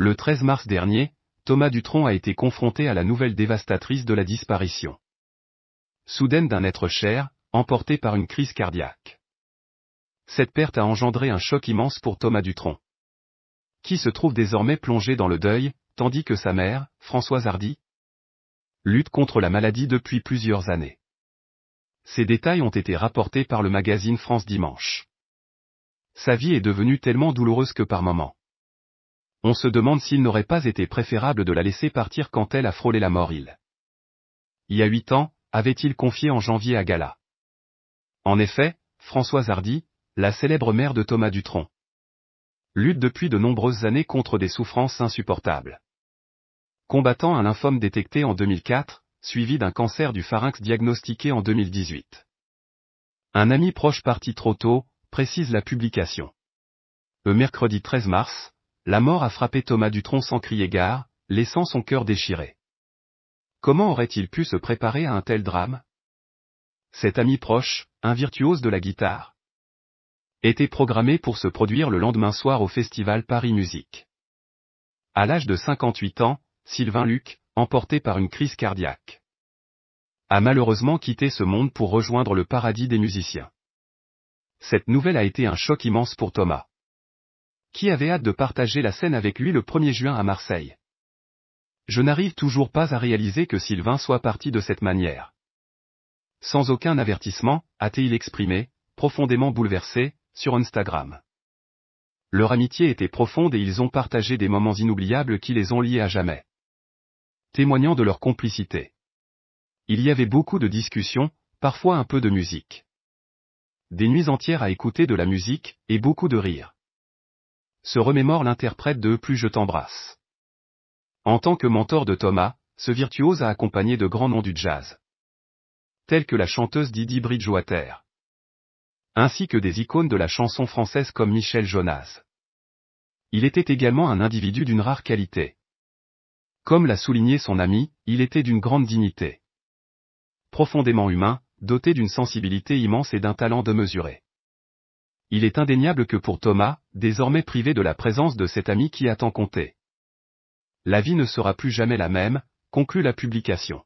Le 13 mars dernier, Thomas Dutronc a été confronté à la nouvelle dévastatrice de la disparition soudaine d'un être cher, emporté par une crise cardiaque. Cette perte a engendré un choc immense pour Thomas Dutronc, qui se trouve désormais plongé dans le deuil, tandis que sa mère, Françoise Hardy, lutte contre la maladie depuis plusieurs années. Ces détails ont été rapportés par le magazine France Dimanche. Sa vie est devenue tellement douloureuse que par moments, on se demande s'il n'aurait pas été préférable de la laisser partir quand elle a frôlé la mort. Il y a 8 ans, avait-il confié en janvier à Gala. En effet, Françoise Hardy, la célèbre mère de Thomas Dutronc, lutte depuis de nombreuses années contre des souffrances insupportables. Combattant un lymphome détecté en 2004, suivi d'un cancer du pharynx diagnostiqué en 2018. Un ami proche parti trop tôt, précise la publication. Le mercredi 13 mars, la mort a frappé Thomas Dutronc sans crier gare, laissant son cœur déchiré. Comment aurait-il pu se préparer à un tel drame? Cet ami proche, un virtuose de la guitare, était programmé pour se produire le lendemain soir au festival Paris Musique. À l'âge de 58 ans, Sylvain Luc, emporté par une crise cardiaque, a malheureusement quitté ce monde pour rejoindre le paradis des musiciens. Cette nouvelle a été un choc immense pour Thomas, qui avait hâte de partager la scène avec lui le 1er juin à Marseille. Je n'arrive toujours pas à réaliser que Sylvain soit parti de cette manière. Sans aucun avertissement, a-t-il exprimé, profondément bouleversé, sur Instagram. Leur amitié était profonde et ils ont partagé des moments inoubliables qui les ont liés à jamais, témoignant de leur complicité. Il y avait beaucoup de discussions, parfois un peu de musique. Des nuits entières à écouter de la musique, et beaucoup de rires. Se remémore l'interprète de Plus je t'embrasse. En tant que mentor de Thomas, ce virtuose a accompagné de grands noms du jazz, tels que la chanteuse Didi Bridgewater, ainsi que des icônes de la chanson française comme Michel Jonas. Il était également un individu d'une rare qualité. Comme l'a souligné son ami, il était d'une grande dignité. Profondément humain, doté d'une sensibilité immense et d'un talent démesuré. Il est indéniable que pour Thomas, désormais privé de la présence de cet ami qui a tant compté, la vie ne sera plus jamais la même, conclut la publication.